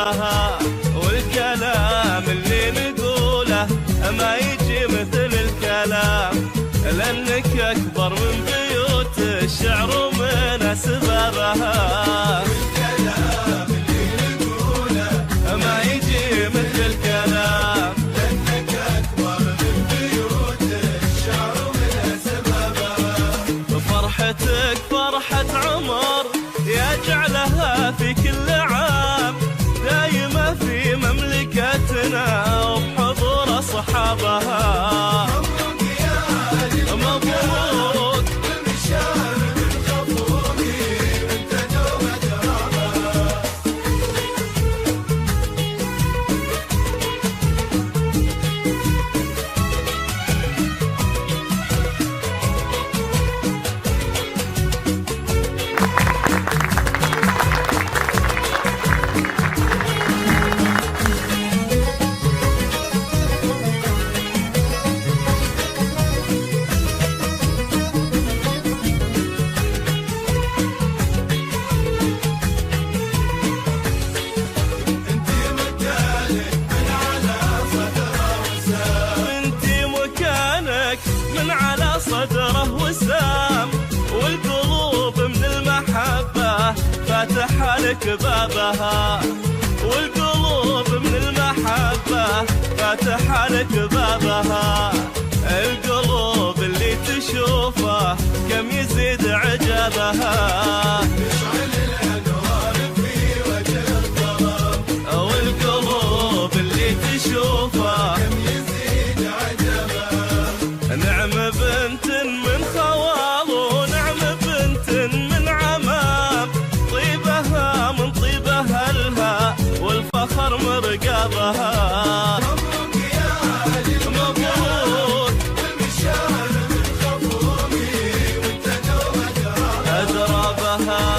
سبابها، والكلام اللي نقوله ما يجي مثل الكلام، لأنك أكبر من بيوت الشعر ومن أسبابها. والكلام اللي نقوله ما يجي مثل الكلام، لأنك أكبر من بيوت الشعر ومن أسبابها. فرحتك فرحة عمر يجعلها في كل عام دايمة في مملكتنا وبحضور أصحابها. مبروك يا أهل مبروك بالمشاعر بالخفوقي انت دوم أدرابها. انتي مكانك من على صدره وسام، والقلوب من المحبة فاتحة لك بابها، والقلوب من المحبة فاتحة لك بابها. القلوب اللي تشوفه كم يزيد عجبها، تشعل الأنوار في وجه الظلام، والقلوب اللي تشوفه كم يزيد عجبها. نعم بنت من خوال ونعم بنت من عمام، طيبها من طيب أهلها والفخر مرقبها. مبروك يا أهل مبروك بالمشاعر بالخفوقي وانت دوم أدرابها. أدرابها.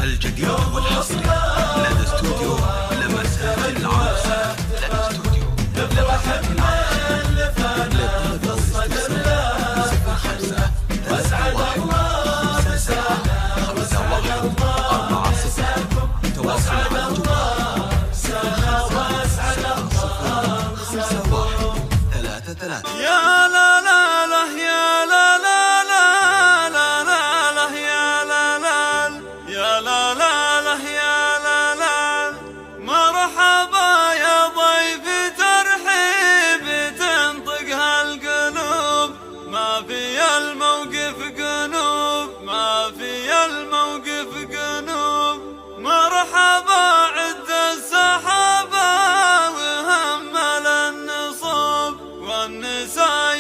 الجديد والحصري لدى استوديو لمسات العروسة. يا لا لا لا يا لا لا لا لا لا لا يا لا لا يا لا لا لا يا لا لا مرحبا يا ضيف ترحيب تنطق هالقلوب ما في الموقف قنوب ما في الموقف قنوب مرحبا عد السحابة وهمل النصوب والنساء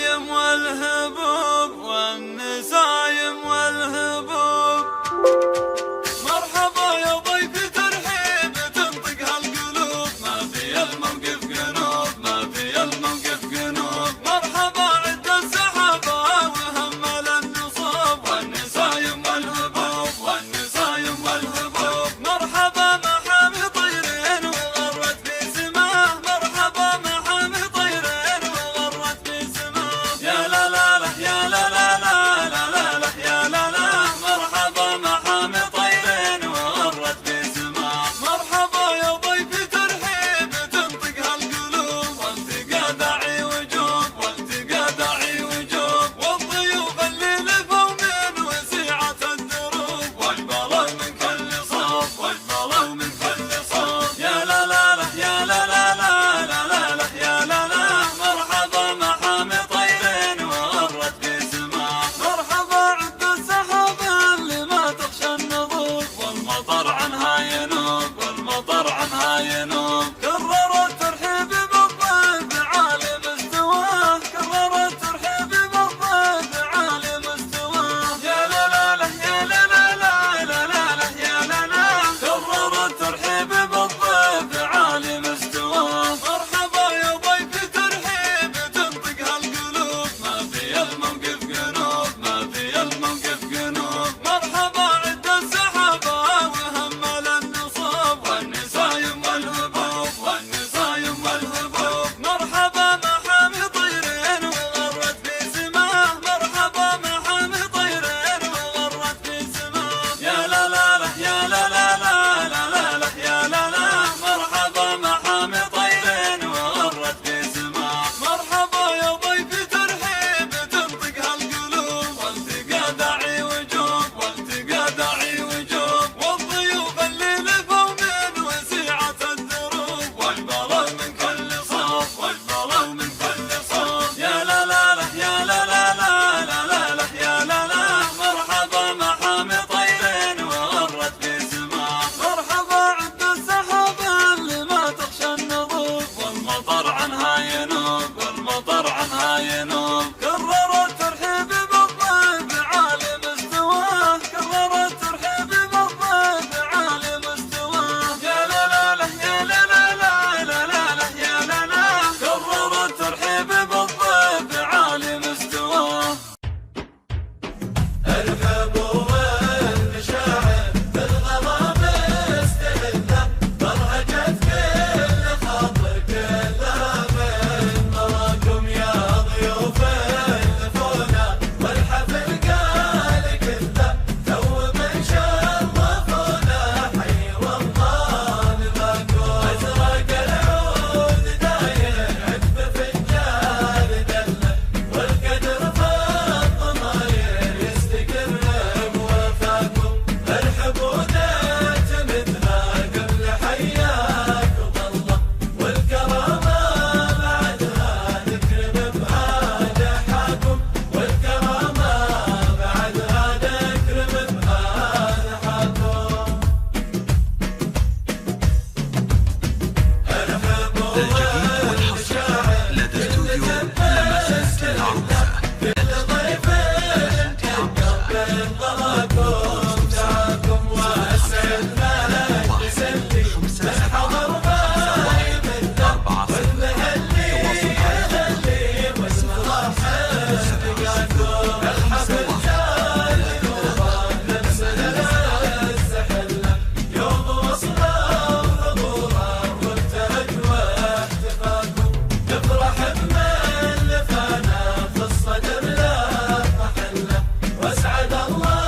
ينوم. كررت ترحيب بالضيف عالي مستواه، كررت ترحيب بالضيف عالي مستواه. يا لا لا لا يا لا لا لا لا لا لا يا لا لا. كررت ترحيب بالضيف عالي مستواه. ارحبوا والمشاعر بالغضب استهله، برهجت كل خاطر كلها من مراكم يا ضيوف الفونا، والحفل قال كله تو من شرفونا. حي والله نباكم ازرق العود داير عتب فنجان دله، والقدر فض ضماير يستقر بوفاكم. ارحبوا ذات مثلها قبل حياكم الله، والكرامة بعدها نكرم بهادحاكم، والكرامة بعدها نكرم بهادحاكم. ارحبوا والمشاعر لدى استوديو لمسات العروسة. بالضيف قبل ضراكم دعاكم واسعدنا يسلي بالحضر ما يمله، والمهلي يخلي واسمه حسن لقاكم. الحفل جاي نوره نفسنا الزحله، يوم وصله وحضوره وابتهج واحتفاكم. نفرح بمن لفانا في الصدر لا محله، واسعد الله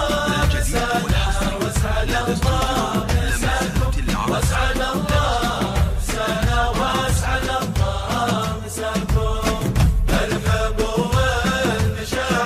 مسانا واسعد الله مساكم، واسعد الله مسانا واسعد الله مساكم. ارحبوا والمشاعر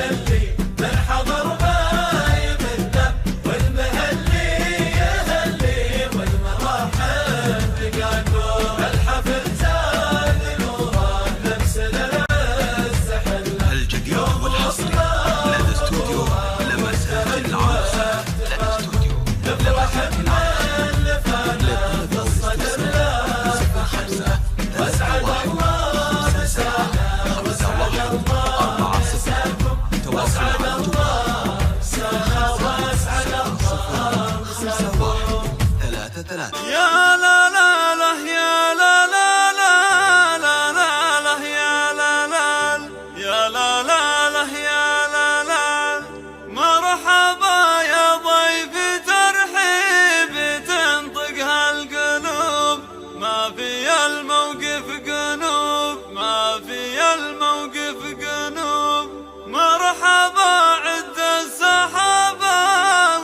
يهلي من حضر ما يمنه والمهلي يهلي والمراحل تقاكم الحفل زاد نوره لبس العز حله الجديد والحصري لدى استوديو لمسات العروسة. لدى استوديو لمسات يا لا لا لا يا لا لا لا لا لا لا يا لا لا يا لا لا لا يا لا لا مرحبا يا ضيف ترحيب تنطق هالقلوب ما في الموقف قنوب ما في الموقف قنوب مرحبا عد السحابة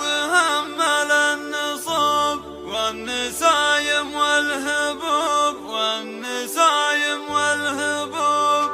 وهمل النصوب والنسايم والهبوب والنسايم والهبوب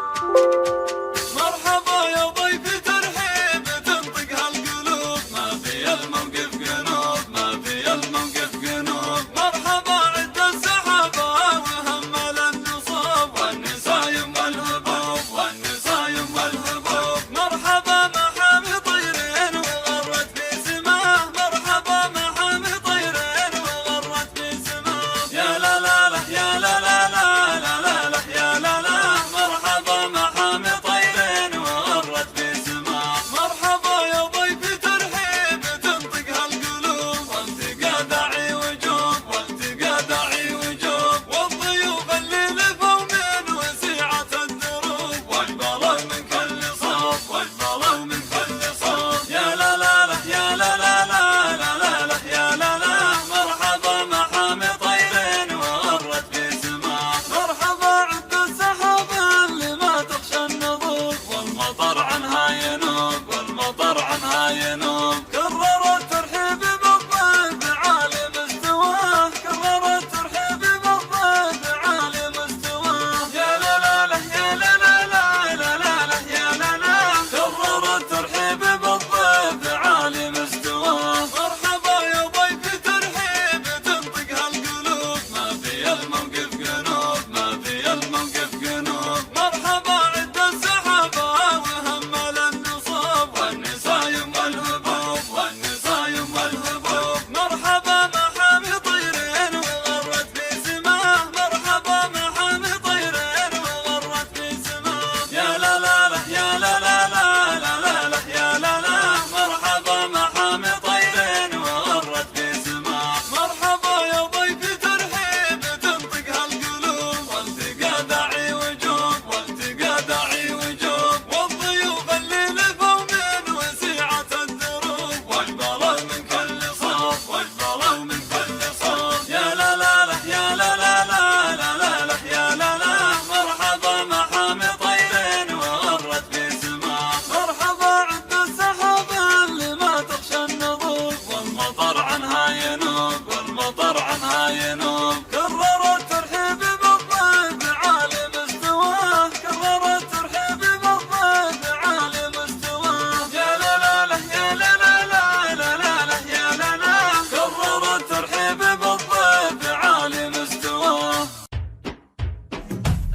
مرحبا يا ضيف ترحيب تنطق هالقلوب ما في الموقف قنوب ما في الموقف قنوب مرحبا عد السحابة وهمل النصوب والنسايم والهبوب والنسايم والهبوب مرحبا محامي طيرين وغرت في سماه مرحبا محامي طيرين وغرت في سماه يا لا لا لا يا لا لا لا لا لا لا يا لا لا مرحبا محامي طيرين وغرت في سماه مرحبا يا ضيف ترحيب تنطق هالقلوب والتقى داعي وجوب والتقى داعي وجوب والضيوف اللي لفوا من وسيعة الدروب واجبروا من كل صوب واجبروا من كل صوب يا لا لا لا يا لا لا لا لا لا لا يا لا لا مرحبا محامي طيرين وغرت في سماه مرحبا عد السحابة اللي ما تخشى النضوب والمطر عنها ينوب والمطر عنها ينوب كررت ترحيب بالضيف عالي مستواه كررت ترحيب بالضيف عالي مستواه يا لا لا لا يا لا لا لا لا لا لا يا لا لا كررت ترحيب بالضيف عالي مستواه مرحبا يا ضيف ترحيب تنطق هالقلوب ما في الموقف قنوب ما في الموقف قنوب مرحبا عد السحابة وهمل النصوب والنسايم والهبوب والنسايم والهبوب مرحبا محامي طيرين وغرت في سماه مرحبا محامي طيرين وغرت في سماه يا لا لا لا يا لا لا لا لا لا لا يا لا لا مرحبا محامي طيرين وغرت في سماه مرحبا يا ضيف ترحيب تنطق هالقلوب والتقى داعي وجوب والتقى داعي وجوب والضيوف اللي لفوا من وسيعة الدروب واجبروا من كل صوب واجبروا من كل صوب يا لا لا لا يا لا لا لا لا لا لا يا لا لا مرحبا محامي طيرين وغرت في سماه مرحبا عد السحابة اللي ما تخشى النضوب والمطر عنها ينوب والمطر عنها ينوب كررت ترحيب بالضيف عالي مستواه كررت ترحيب بالضيف عالي مستواه يا لا لا لا يا لا لا لا لا لا لا يا لا لا كررت ترحيب بالضيف عالي مستواه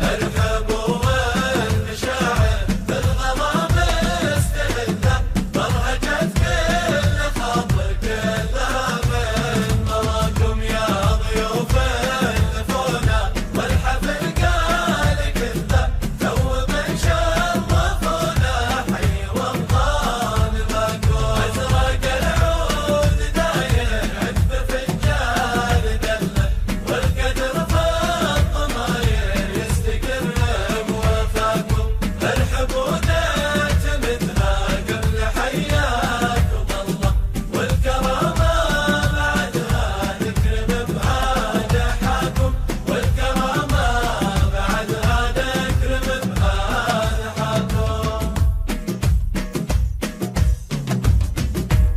ارحبوا والمشاعر بالغرام مستهله برهجت كل خاطر كلها من مراكم يا ضيوف النفونا والحفل قال كله تو من شرفونا حي والله نباكم ازرق العود داير عذب فنجان دله والقدر فاض ضماير يستقر بوفاكم ارحبوا نعتمدها قبل حياكم الله والكرامة بعدها نكرم بهادحاكم والكرامة بعدها نكرم بهادحاكم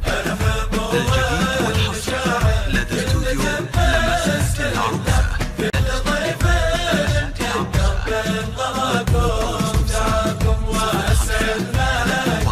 ارحبوا الجديد والحصري لدى استوديو لمسات العروسة. ضيف بالغراكم دعاكم واسعدنا لك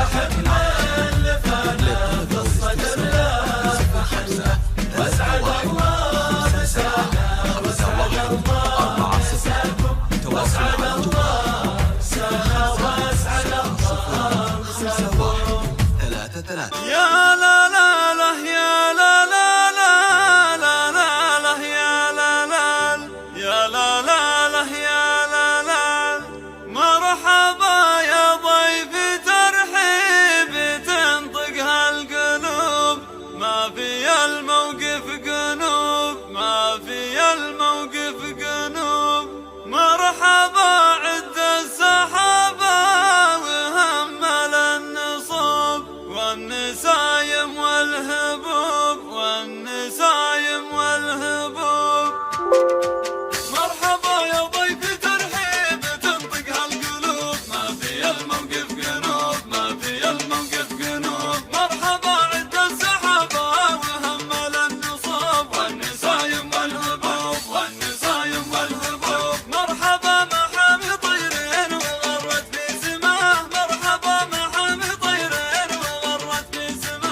فرح من لفانا قصة الله محمد واسعد الله مسانا واسعد الله مساكم واسعد الله مسانا واسعد الله مساكم 3 يا لا لا لا يا لا لا لا لا لا لا يا لا لا يا لا لا لا يا لا لا مرحبا يا ضيف ترحيب تنطق هالقلوب ما في الموقف قنوب ما في الموقف قنوب مرحبا عد السحابة وهمل النصوب والنسايم والهبوب والنسايم والهبوب مرحبا يا ضيف ترحيب تنطق هالقلوب ما في الموقف قنوب ما في الموقف قنوب مرحبا عد السحابة وهمل النصوب والنسايم والهبوب والنسايم والهبوب مرحبا محامي طيرين وغرت في سماه مرحبا محامي طيرين وغرت في سماه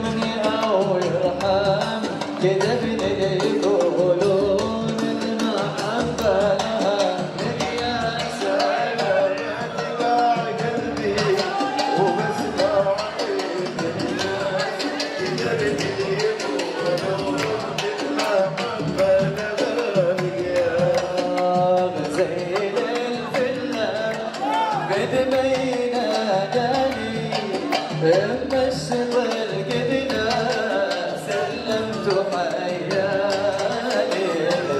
يرحمني أو يرحم كذا بني يقولون المحبة لها مقياس اتباع قلبي وبسمع كذا بني يقولون المحبة لها مقياس زين الفلة قد بينا داني بمشط القدنا سلمت حيالي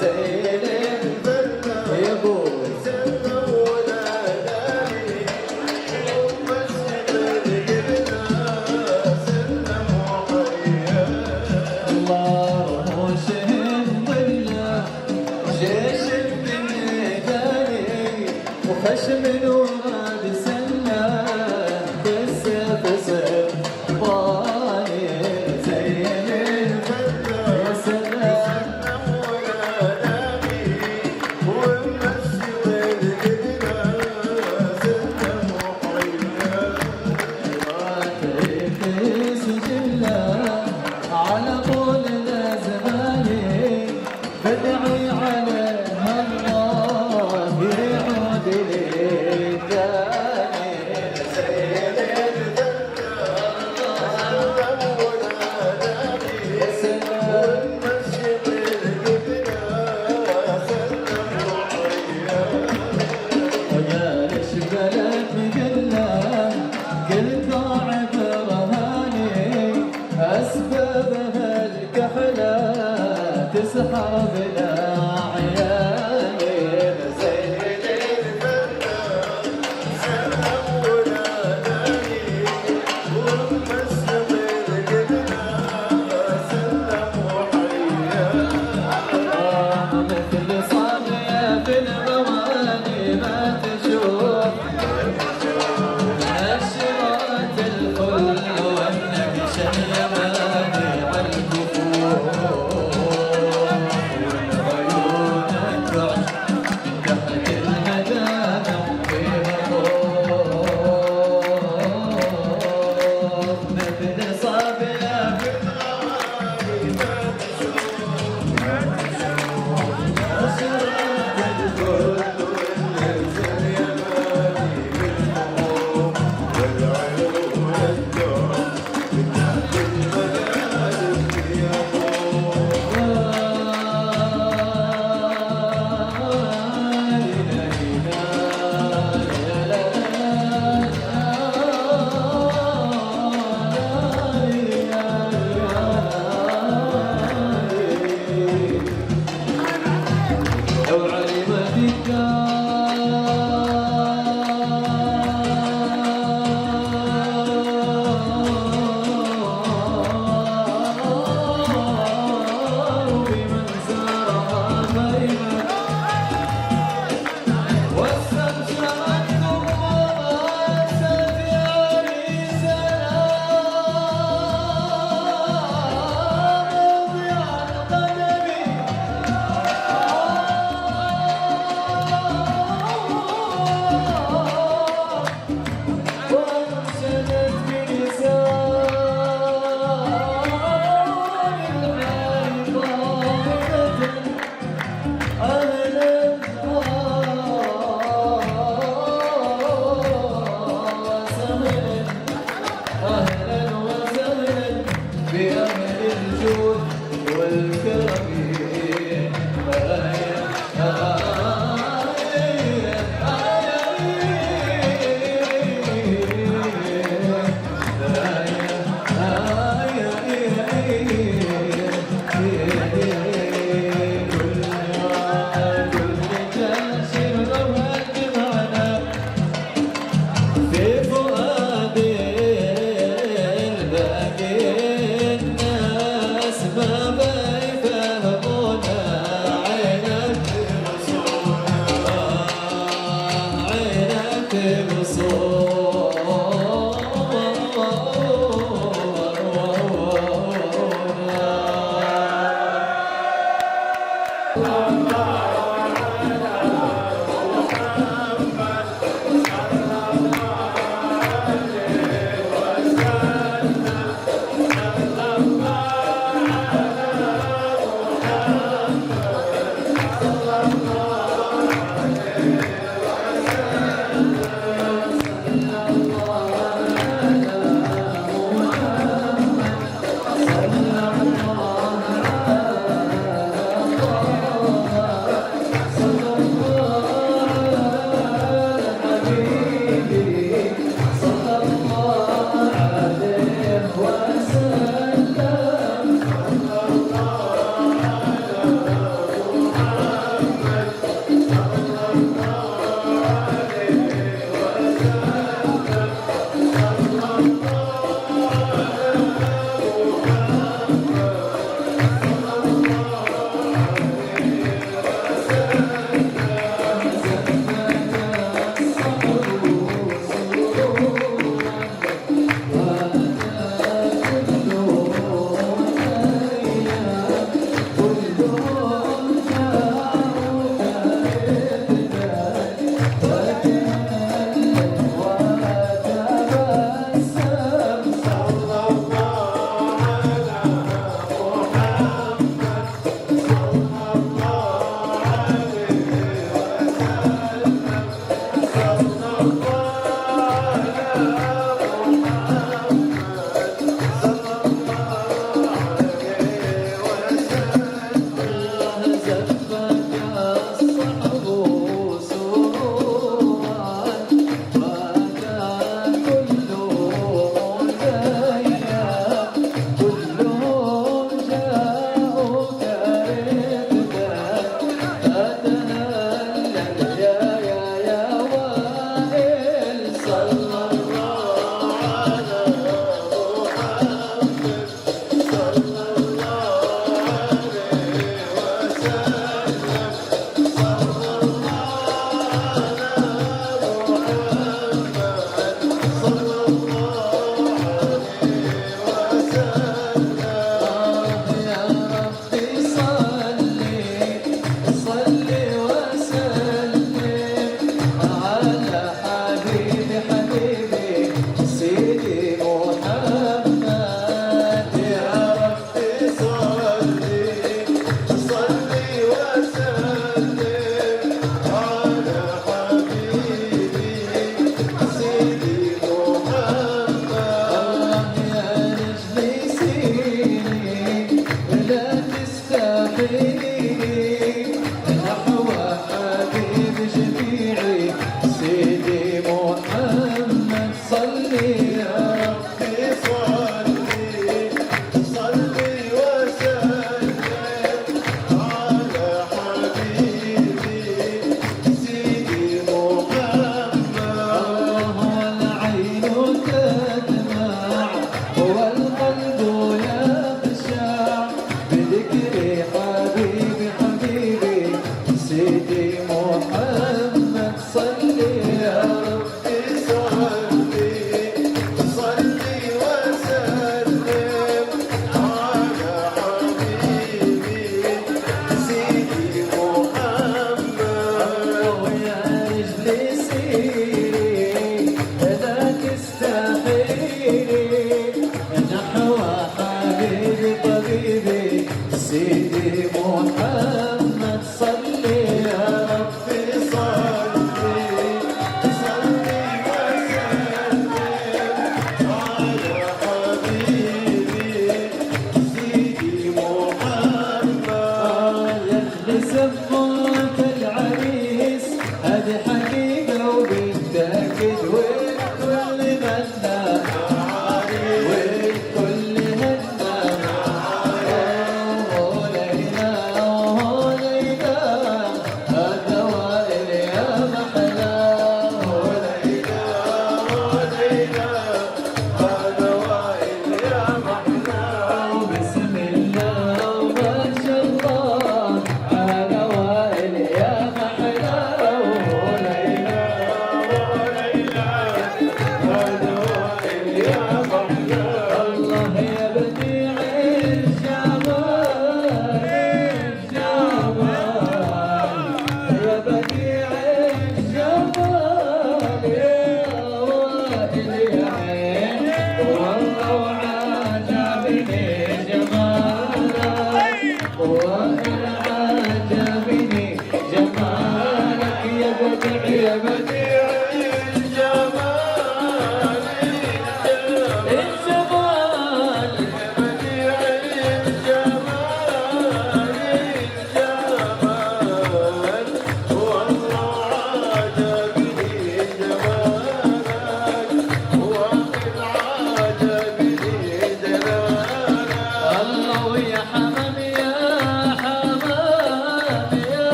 زين الفلة يقول سلموا ناداني بمشط القدنا سلموا حيالي الله شهد ظله جيش بميداني وخشم وراد سنة بالسيف صباني زين الفلة يا سلام وناداني ومشي القدنا سلم وحياني في سجله على طول زماني بدعي عليها الله يعود لي تاني زين الفلة سلم وناداني يا سلام ومشي القدنا سلم وحياني ليش بلد مقلة قلت ضاعف رهاني أسبابها الكحلة تسحر بلا عياني زين الفلة سلم وناداني ومشي القدنا سلم وحياني مثل صابية في الغواني ما تشوف نشرات الفل والنقش اليماني عالكفوف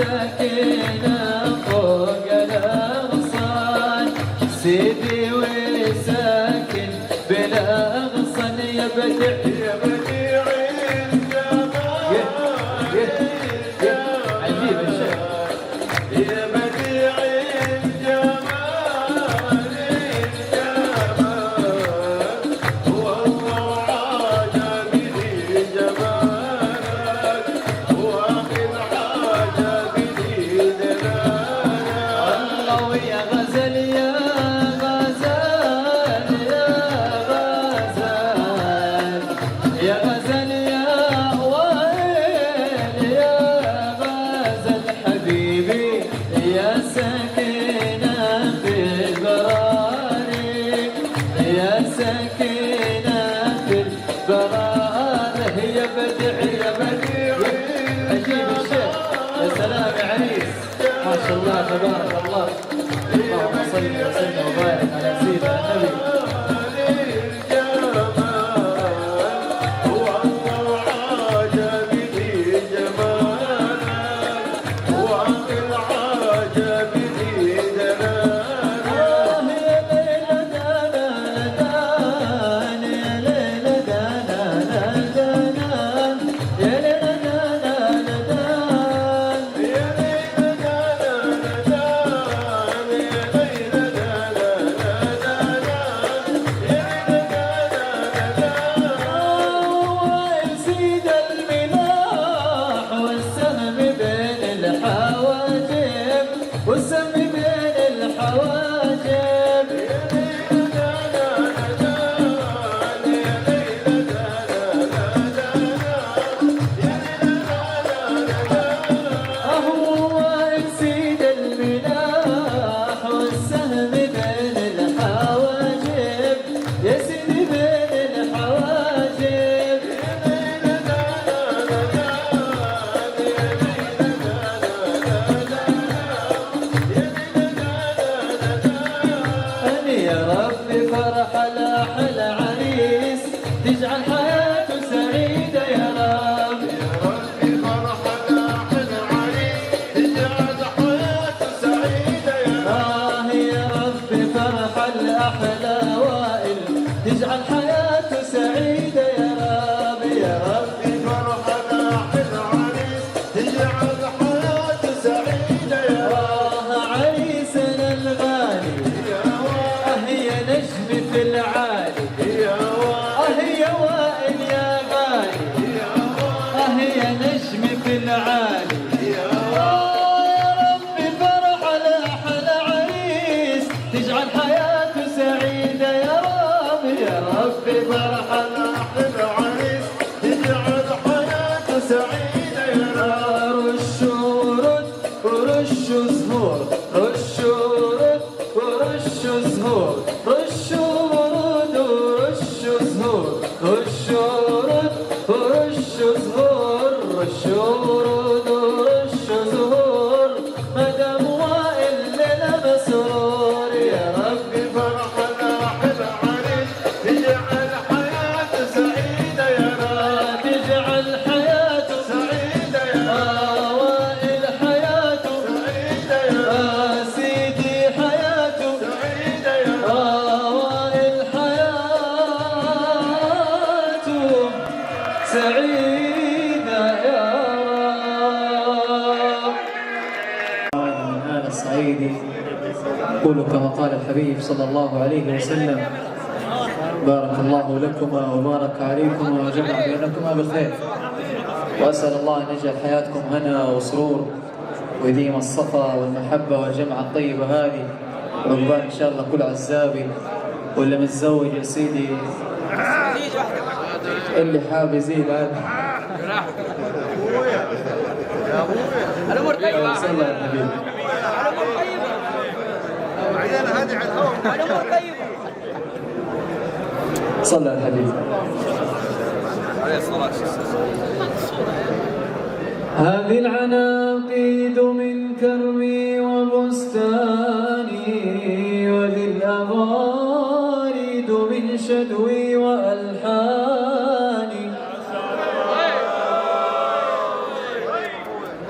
ساكنة فوق الأغصان سيدي وساكن بالأغصان يا بديع يا بديع الجمال عجيب الشيخ يا بديع الجمال والله عجبني جمالك ومن عجبني دلالك الله ويا غزل يا غزال يا غزال يا ويل يا غزل حبيبي يا ساكنة في البراري يا ساكنة في البراري يا بديع يا بديع عجيب الشيخ يا سلام يا عريس ما شاء الله تبارك الله اللهم صل وسلم وبارك على سيدنا النبي والسم بين الحواجب هو يزيد الملاح والسهم بين الحواجب يا سيدي بين الحواجب يا ربي فرح لاحل عريس تجعل حياته سعيدة يا رب يا ربي فرح لاحل عريس تجعل حياته سعيدة يا رب يا ربي فرح الأحلى وائل تجعل حياته سعيدة يا رب يا ربي فرح لاحل عريس تجعل حياته سعيدة يا رب عريسنا الغالي يا نجم في العالي يا وائل يا غالي يا نجم في العالي يا ربي فرح الأحلى عريس تجعل حياته سعيدة يا رب يا ربي فرح الأحلى عريس تجعل حياته سعيدة يا رب رش ورد ورش زهور رش ورد ورش زهور رش ورود ورش زهور رش ورود ورش زهور رش ورود ورش زهور مدام وائل لنا مسرور يا ربي فرح الأحلى عريس تجعل حياته سعيدة يا رب تجعل حياته سعيدة يا رب وائل حياته سعيدة يا رب سيدي حياته سعيدة يا رب وائل حياته سعيدة يا رب من آل الصعيدي قولوا كما قال الحبيب صلى الله عليه وسلم بارك الله لكما وبارك عليكما وجمع بينكما بالخير وأسأل الله أن يجعل حياتكم هنا وسرور ويديم الصفا والمحبة والجمعة الطيبة هذه وعقبال إن شاء الله كل عزابي واللي متزوج يا سيدي اللي حاب يزيد هذا الامور طيبه صلى الله على النبي الامور طيبه صلى على الحبيب هذه العناقيد من كرمي وبستاني وذي الأغاريد من شدوي وألحاني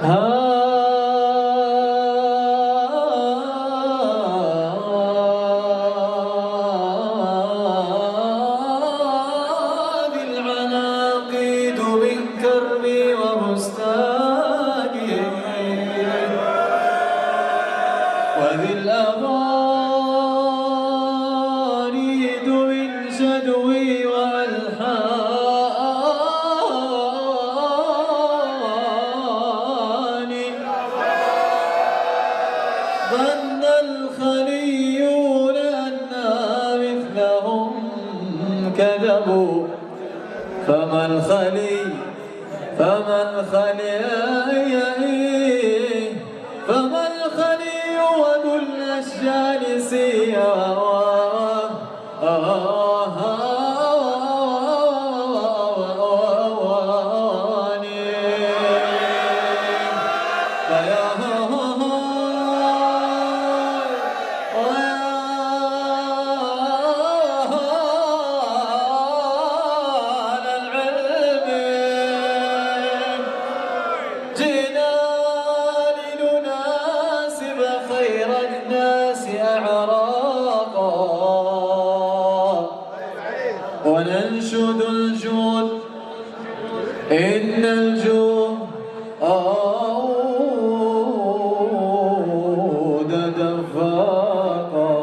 هذه هذه الأغاني من شدوي وألحاني ظن الخليون أنا مثلهم كذبوا فمن خلي وذو الأشجار وننشد الجود إن الجود دفاقا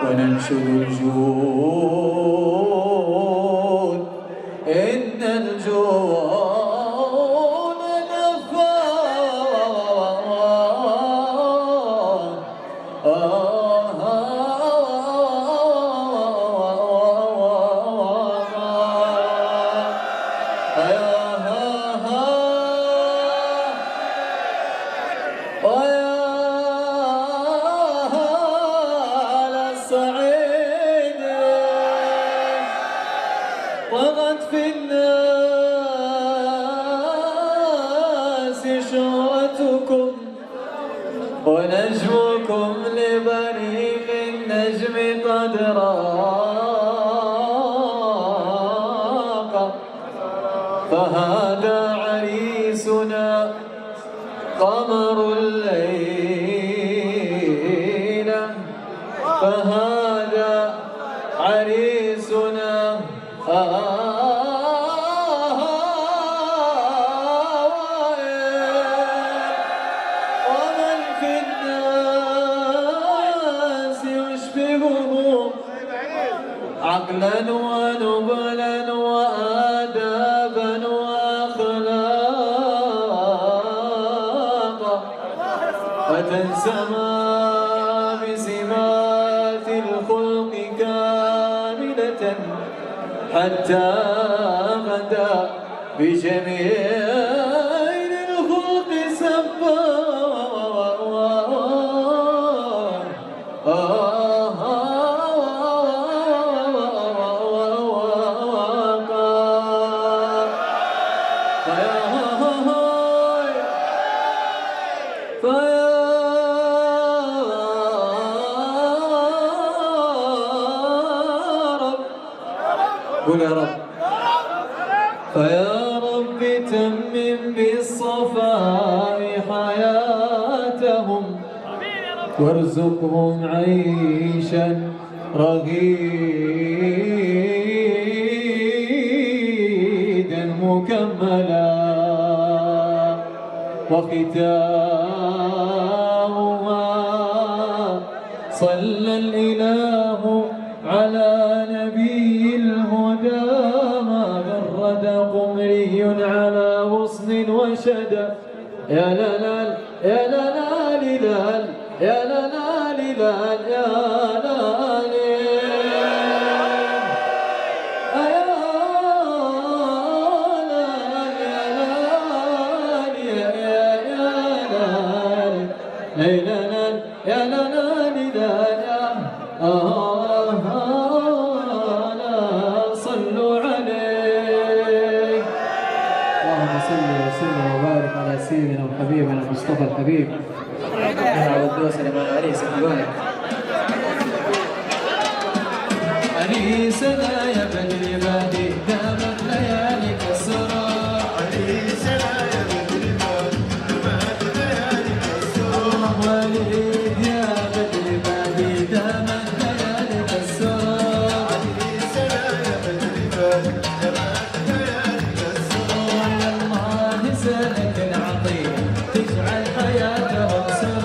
وننشد الجود إن الجود دفاقا طغت في الناس شهرتكم ونجمكم لبريق النجم قد راق فهذا عريسنا قمر الليل فهذا عريسنا ومن في الناس يشبهه عقلا ونبلا وآدابا وأخلاقا فتنسمى بسمات الخلق كاملة حتى غدا بجميل الخلق قل يا رب فيا رب تمم بالصفاء حياتهم وارزقهم عيشا رغيدا مكملا وختامها صلى الإله على نبي الهدى ما غرد قمري على غصن وشدى يا للال يا للال لال يا للال لال يا لال يا للال صلوا عليه اللهم صل وسلم وبارك على سيدنا وحبيبنا المصطفى الحبيب يا ودوس لمن عليه سبحانه عريسنا يا بن العبادي دامت لياليك السرور عريسنا يا بن العبادي دامت لياليك السرور وليد يا بن العبادي دامت لياليك السرور عريسنا يا بن العبادي دامت لياليك السرور الله سالك العطيه تجعل حياتهم سرور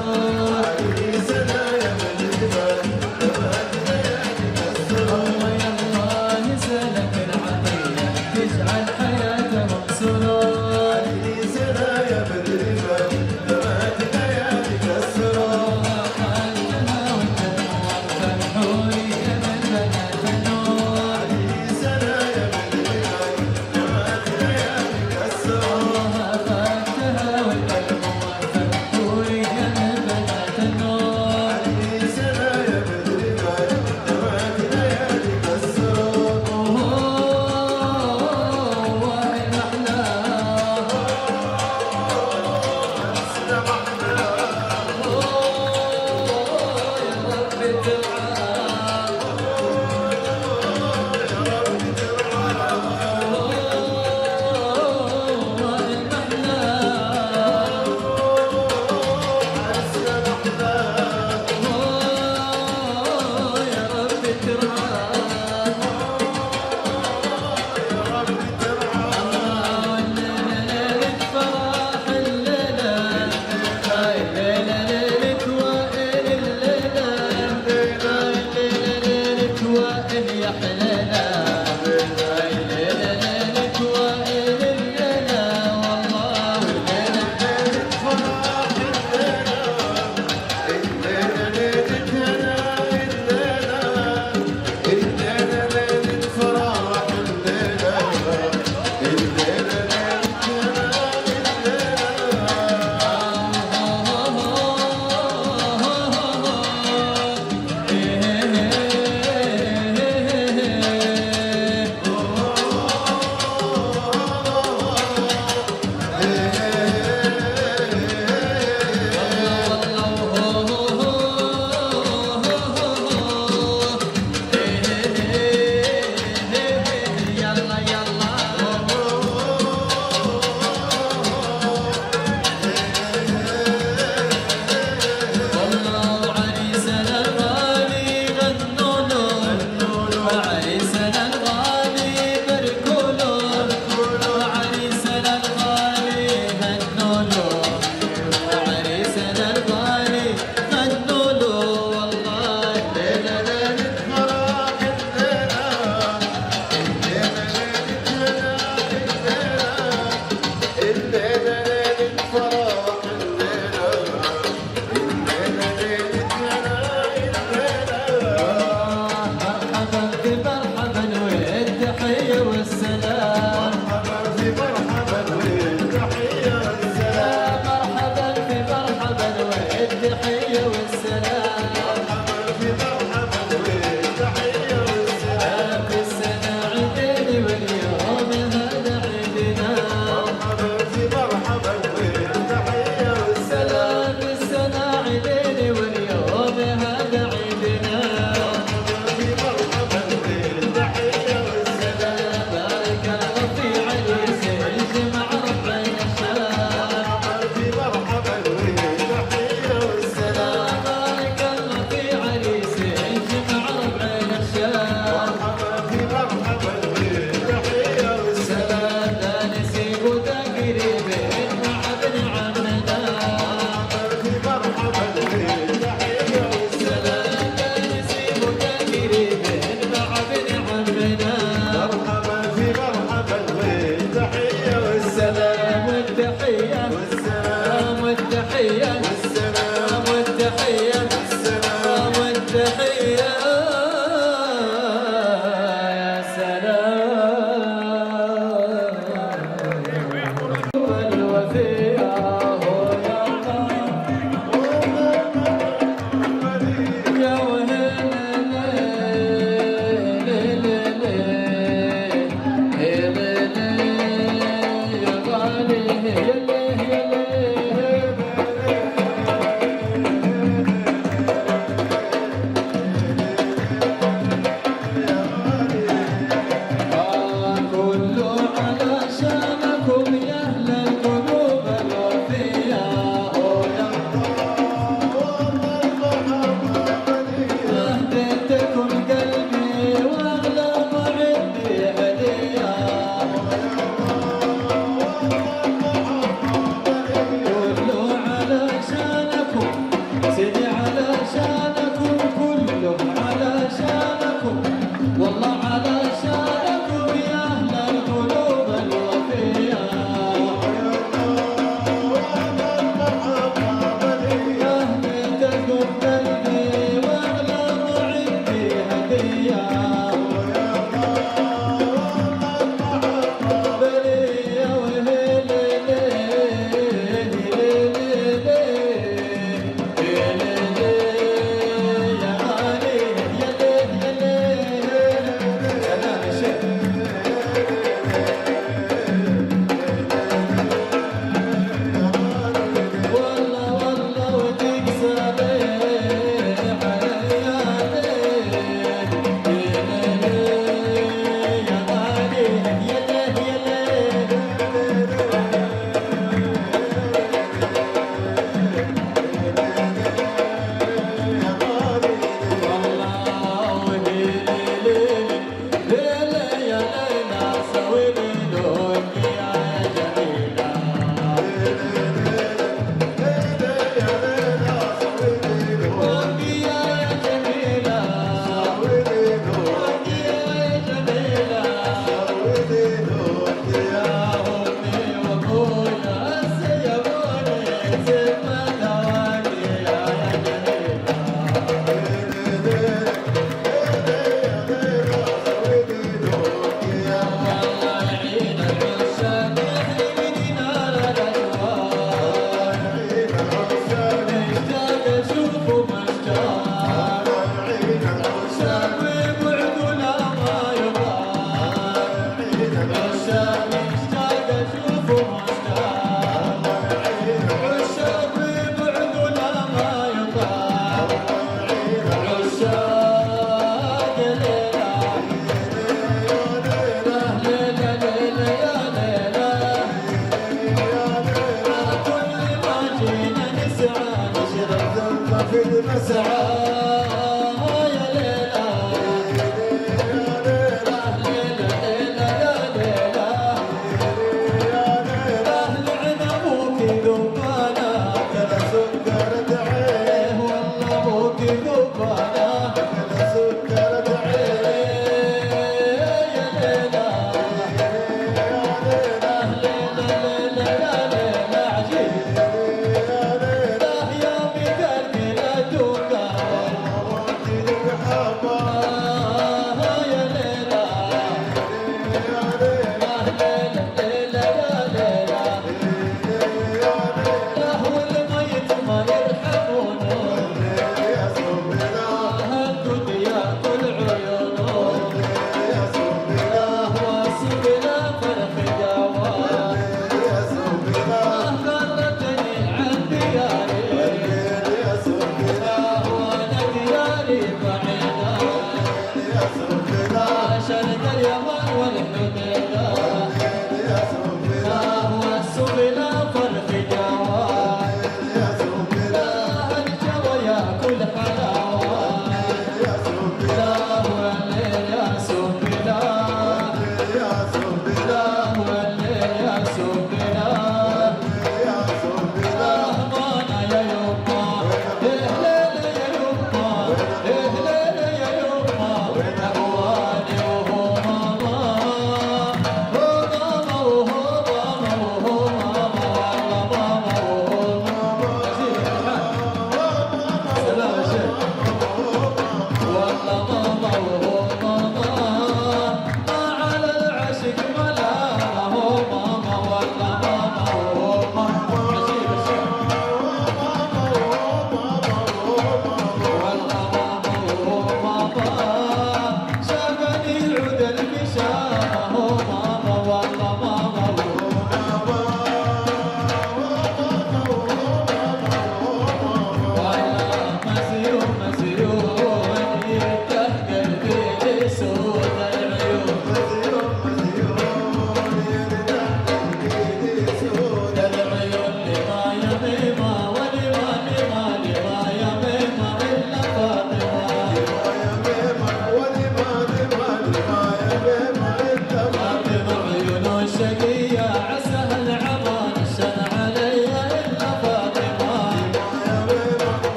يا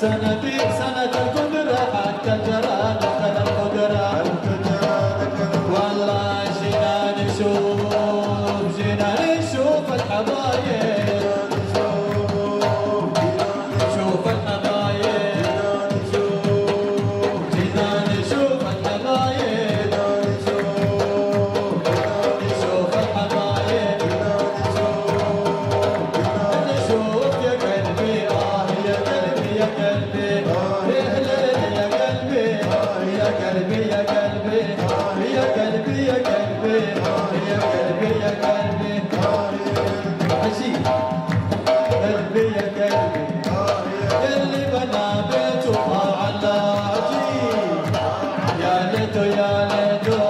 السنة دي سنة القدرة حتى الجرى دخل القدرة والله جينا نشوف الحبايب نشوف الحبايب جينا نشوف الحبايب نشوف الحبايب نشوف يا قلبي يا قلبي يا قلبي يا قلبي يا قلبي يا قلبي يا قلبي يا قلبي يا قلبي يا قلبي عجيب قلبي يا قلبي اللي بنى بيته على عجيب يا ليتو يا ليتو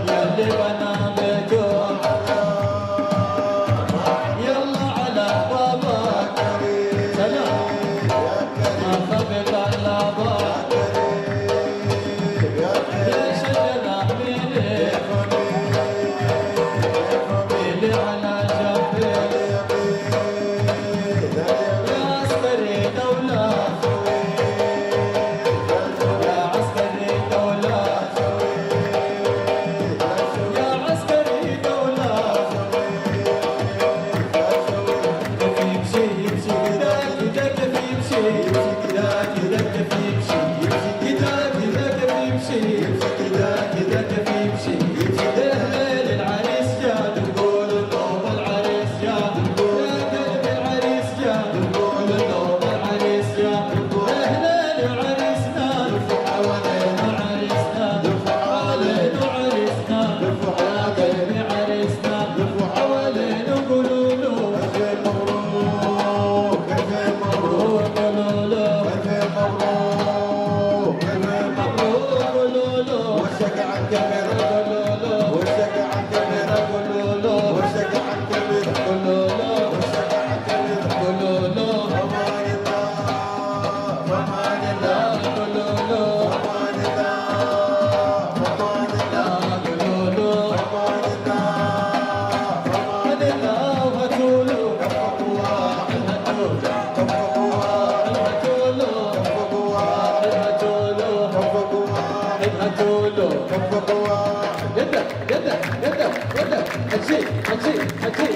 يا اللي بنى بيته يلا على بابك سلام ما خبط على بابك ليش الجناح ميلي على جنبي يا عسكري دولة يا عسكري دولة يا عسكري دولة يمشي يمشي كذاك يمشي كذاك يمشي كذاك يمشي كذاك يمشي الليل العريس جاء نقول النوم العريس جاء يا قلبي العريس جاء نقول النوم العريس جاء الليل عريسنا حوالينا عريسنا حوالينا عريسنا يا قلبي عريسنا حوالينا قولوا له مبروك قولوا له مبروك قولوا له وشك عن كبير وشك عن كبير قولوا له وشك عن كبير قولوا له وشك عن كبير قولوا له فمان الله فمان الله قولوا له فمان الله فمان الله قولوا له فمان الله فمان الله وهاتوا له كفكوا هاتوا كفكوا له هاتوا له كفكوا يدا يدا يدا يدا حجي حجي حجي